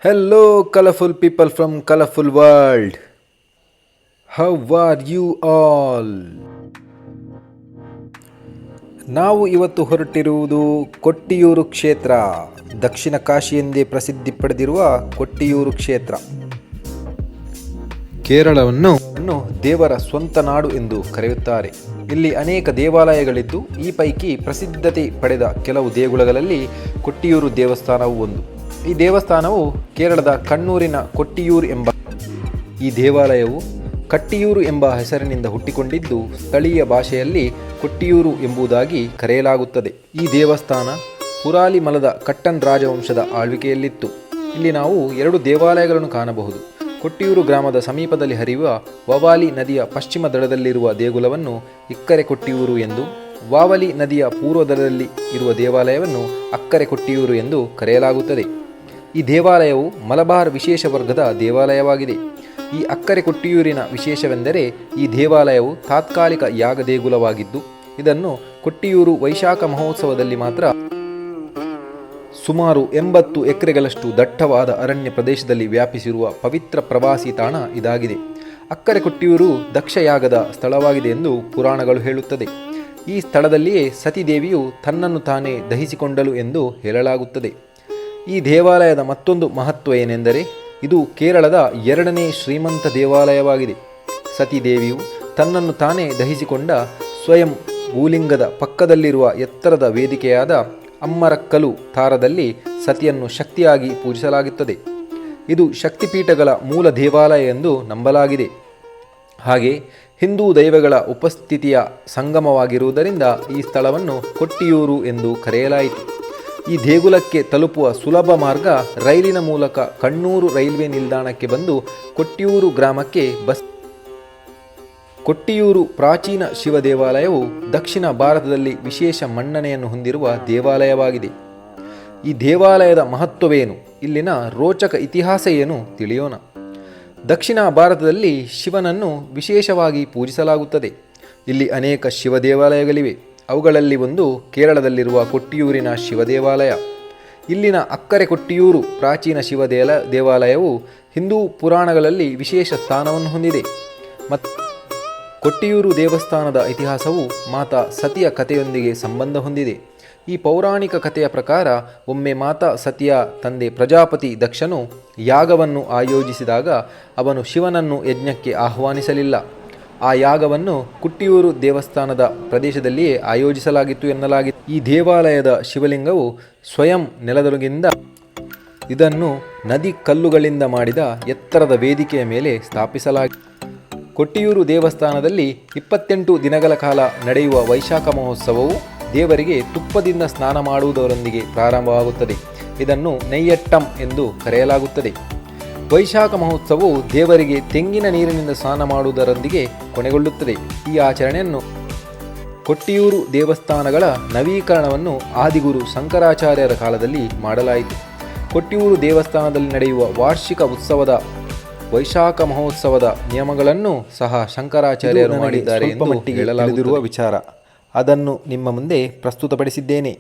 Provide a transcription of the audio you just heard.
Hello, colorful people from colorful world. How are you all? ನಾವು ಇವತ್ತು ಹೊರಟಿರುವುದು ಕೊಟ್ಟಿಯೂರು ಕ್ಷೇತ್ರ. ದಕ್ಷಿಣ ಕಾಶಿ ಎಂದೇ ಪ್ರಸಿದ್ಧಿ ಪಡೆದಿರುವ ಕೊಟ್ಟಿಯೂರು ಕ್ಷೇತ್ರ. ಕೇರಳವನ್ನು ದೇವರ ಸ್ವಂತ ನಾಡು ಎಂದು ಕರೆಯುತ್ತಾರೆ. ಇಲ್ಲಿ ಅನೇಕ ದೇವಾಲಯಗಳಿದ್ದು ಈ ಪೈಕಿ ಪ್ರಸಿದ್ಧತೆ ಪಡೆದ ಕೆಲವು ದೇಗುಲಗಳಲ್ಲಿ ಕೊಟ್ಟಿಯೂರು ದೇವಸ್ಥಾನವು ಒಂದು. ಈ ದೇವಸ್ಥಾನವು ಕೇರಳದ ಕಣ್ಣೂರಿನ ಕೊಟ್ಟಿಯೂರು ಎಂಬ ಈ ದೇವಾಲಯವು ಕಟ್ಟಿಯೂರು ಎಂಬ ಹೆಸರಿನಿಂದ ಹುಟ್ಟಿಕೊಂಡಿದ್ದು ಸ್ಥಳೀಯ ಭಾಷೆಯಲ್ಲಿ ಕೊಟ್ಟಿಯೂರು ಎಂಬುದಾಗಿ ಕರೆಯಲಾಗುತ್ತದೆ. ಈ ದೇವಸ್ಥಾನ ಪುರಾಲಿ ಮಲದ ಕಟ್ಟನ್ ರಾಜವಂಶದ ಆಳ್ವಿಕೆಯಲ್ಲಿತ್ತು. ಇಲ್ಲಿ ನಾವು ಎರಡು ದೇವಾಲಯಗಳನ್ನು ಕಾಣಬಹುದು. ಕೊಟ್ಟಿಯೂರು ಗ್ರಾಮದ ಸಮೀಪದಲ್ಲಿ ಹರಿಯುವ ವಾವಾಲಿ ನದಿಯ ಪಶ್ಚಿಮ ದಡದಲ್ಲಿರುವ ದೇಗುಲವನ್ನು ಇಕ್ಕರೆ ಕೊಟ್ಟಿಯೂರು ಎಂದು, ವಾವಲಿ ನದಿಯ ಪೂರ್ವದಡದಲ್ಲಿ ಇರುವ ದೇವಾಲಯವನ್ನು ಅಕ್ಕರೆ ಕೊಟ್ಟಿಯೂರು ಎಂದು ಕರೆಯಲಾಗುತ್ತದೆ. ಈ ದೇವಾಲಯವು ಮಲಬಾರ್ ವಿಶೇಷ ವರ್ಗದ ದೇವಾಲಯವಾಗಿದೆ. ಈ ಅಕ್ಕರೆ ಕೊಟ್ಟಿಯೂರಿನ ವಿಶೇಷವೆಂದರೆ ಈ ದೇವಾಲಯವು ತಾತ್ಕಾಲಿಕ ಯಾಗ ದೇಗುಲವಾಗಿದ್ದು ಇದನ್ನು ಕೊಟ್ಟಿಯೂರು ವೈಶಾಖ ಮಹೋತ್ಸವದಲ್ಲಿ ಮಾತ್ರ ಸುಮಾರು 80 ಎಕರೆಗಳಷ್ಟು ದಟ್ಟವಾದ ಅರಣ್ಯ ಪ್ರದೇಶದಲ್ಲಿ ವ್ಯಾಪಿಸಿರುವ ಪವಿತ್ರ ಪ್ರವಾಸಿ ತಾಣ ಇದಾಗಿದೆ. ಅಕ್ಕರೆ ಕೊಟ್ಟಿಯೂರು ದಕ್ಷಯಾಗದ ಸ್ಥಳವಾಗಿದೆ ಎಂದು ಪುರಾಣಗಳು ಹೇಳುತ್ತದೆ. ಈ ಸ್ಥಳದಲ್ಲಿಯೇ ಸತಿದೇವಿಯು ತನ್ನನ್ನು ತಾನೇ ದಹಿಸಿಕೊಂಡಳು ಎಂದು ಹೇಳಲಾಗುತ್ತದೆ. ಈ ದೇವಾಲಯದ ಮತ್ತೊಂದು ಮಹತ್ವ ಏನೆಂದರೆ ಇದು ಕೇರಳದ 2ನೇ ಶ್ರೀಮಂತ ದೇವಾಲಯವಾಗಿದೆ. ಸತಿದೇವಿಯು ತನ್ನನ್ನು ತಾನೇ ದಹಿಸಿಕೊಂಡ ಸ್ವಯಂ ಭೂಲಿಂಗದ ಪಕ್ಕದಲ್ಲಿರುವ ಎತ್ತರದ ವೇದಿಕೆಯಾದ ಅಮ್ಮರಕ್ಕಲು ತಾರದಲ್ಲಿ ಸತಿಯನ್ನು ಶಕ್ತಿಯಾಗಿ ಪೂಜಿಸಲಾಗುತ್ತದೆ. ಇದು ಶಕ್ತಿಪೀಠಗಳ ಮೂಲ ದೇವಾಲಯ ಎಂದು ನಂಬಲಾಗಿದೆ. ಹಾಗೆ ಹಿಂದೂ ದೈವಗಳ ಉಪಸ್ಥಿತಿಯ ಸಂಗಮವಾಗಿರುವುದರಿಂದ ಈ ಸ್ಥಳವನ್ನು ಕೊಟ್ಟಿಯೂರು ಎಂದು ಕರೆಯಲಾಯಿತು. ಈ ದೇಗುಲಕ್ಕೆ ತಲುಪುವ ಸುಲಭ ಮಾರ್ಗ ರೈಲಿನ ಮೂಲಕ ಕಣ್ಣೂರು ರೈಲ್ವೆ ನಿಲ್ದಾಣಕ್ಕೆ ಬಂದು ಕೊಟ್ಟಿಯೂರು ಗ್ರಾಮಕ್ಕೆ ಬಸ್. ಕೊಟ್ಟಿಯೂರು ಪ್ರಾಚೀನ ಶಿವ ದೇವಾಲಯವು ದಕ್ಷಿಣ ಭಾರತದಲ್ಲಿ ವಿಶೇಷ ಮನ್ನಣೆಯನ್ನು ಹೊಂದಿರುವ ದೇವಾಲಯವಾಗಿದೆ. ಈ ದೇವಾಲಯದ ಮಹತ್ವವೇನು, ಇಲ್ಲಿನ ರೋಚಕ ಇತಿಹಾಸ ಏನು ತಿಳಿಯೋಣ. ದಕ್ಷಿಣ ಭಾರತದಲ್ಲಿ ಶಿವನನ್ನು ವಿಶೇಷವಾಗಿ ಪೂಜಿಸಲಾಗುತ್ತದೆ. ಇಲ್ಲಿ ಅನೇಕ ಶಿವ ದೇವಾಲಯಗಳಿವೆ. ಅವುಗಳಲ್ಲಿ ಒಂದು ಕೇರಳದಲ್ಲಿರುವ ಕೊಟ್ಟಿಯೂರಿನ ಶಿವ ದೇವಾಲಯ. ಇಲ್ಲಿನ ಅಕ್ಕರೆ ಕೊಟ್ಟಿಯೂರು ಪ್ರಾಚೀನ ಶಿವ ದೇವಾಲಯವು ಹಿಂದೂ ಪುರಾಣಗಳಲ್ಲಿ ವಿಶೇಷ ಸ್ಥಾನವನ್ನು ಹೊಂದಿದೆ. ಮತ್ತು ಕೊಟ್ಟಿಯೂರು ದೇವಸ್ಥಾನದ ಇತಿಹಾಸವು ಮಾತಾ ಸತಿಯ ಕಥೆಯೊಂದಿಗೆ ಸಂಬಂಧ ಹೊಂದಿದೆ. ಈ ಪೌರಾಣಿಕ ಕಥೆಯ ಪ್ರಕಾರ ಒಮ್ಮೆ ಮಾತಾ ಸತಿಯ ತಂದೆ ಪ್ರಜಾಪತಿ ದಕ್ಷನು ಯಾಗವನ್ನು ಆಯೋಜಿಸಿದಾಗ ಅವನು ಶಿವನನ್ನು ಯಜ್ಞಕ್ಕೆ ಆಹ್ವಾನಿಸಲಿಲ್ಲ. ಆ ಯಾಗವನ್ನು ಕೊಟ್ಟಿಯೂರು ದೇವಸ್ಥಾನದ ಪ್ರದೇಶದಲ್ಲಿಯೇ ಆಯೋಜಿಸಲಾಗಿತ್ತು ಎನ್ನಲಾಗಿತ್ತು. ಈ ದೇವಾಲಯದ ಶಿವಲಿಂಗವು ಸ್ವಯಂ ನೆಲದೊಳಗಿಂದ ಇದನ್ನು ನದಿ ಕಲ್ಲುಗಳಿಂದ ಮಾಡಿದ ಎತ್ತರದ ವೇದಿಕೆಯ ಮೇಲೆ ಸ್ಥಾಪಿಸಲಾಗಿದೆ. ಕೊಟ್ಟಿಯೂರು ದೇವಸ್ಥಾನದಲ್ಲಿ 28 ದಿನಗಳ ಕಾಲ ನಡೆಯುವ ವೈಶಾಖ ಮಹೋತ್ಸವವು ದೇವರಿಗೆ ತುಪ್ಪದಿಂದ ಸ್ನಾನ ಮಾಡುವುದರೊಂದಿಗೆ ಪ್ರಾರಂಭವಾಗುತ್ತದೆ. ಇದನ್ನು ನೆಯ್ಯಟ್ಟಂ ಎಂದು ಕರೆಯಲಾಗುತ್ತದೆ. ವೈಶಾಖ ಮಹೋತ್ಸವವು ದೇವರಿಗೆ ತೆಂಗಿನ ನೀರಿನಿಂದ ಸ್ನಾನ ಮಾಡುವುದರೊಂದಿಗೆ ಕೊನೆಗೊಳ್ಳುತ್ತದೆ. ಈ ಆಚರಣೆಯನ್ನು ಕೊಟ್ಟಿಯೂರು ದೇವಸ್ಥಾನಗಳ ನವೀಕರಣವನ್ನು ಆದಿಗುರು ಶಂಕರಾಚಾರ್ಯರ ಕಾಲದಲ್ಲಿ ಮಾಡಲಾಯಿತು. ಕೊಟ್ಟಿಯೂರು ದೇವಸ್ಥಾನದಲ್ಲಿ ನಡೆಯುವ ವಾರ್ಷಿಕ ಉತ್ಸವದ ವೈಶಾಖ ಮಹೋತ್ಸವದ ನಿಯಮಗಳನ್ನು ಸಹ ಶಂಕರಾಚಾರ್ಯರು ಮಾಡಿದ್ದಾರೆ ಎಂದು ಹೇಳಲಾಗಿರುವ ವಿಚಾರ. ಅದನ್ನು ನಿಮ್ಮ ಮುಂದೆ ಪ್ರಸ್ತುತಪಡಿಸಿದ್ದೇನೆ.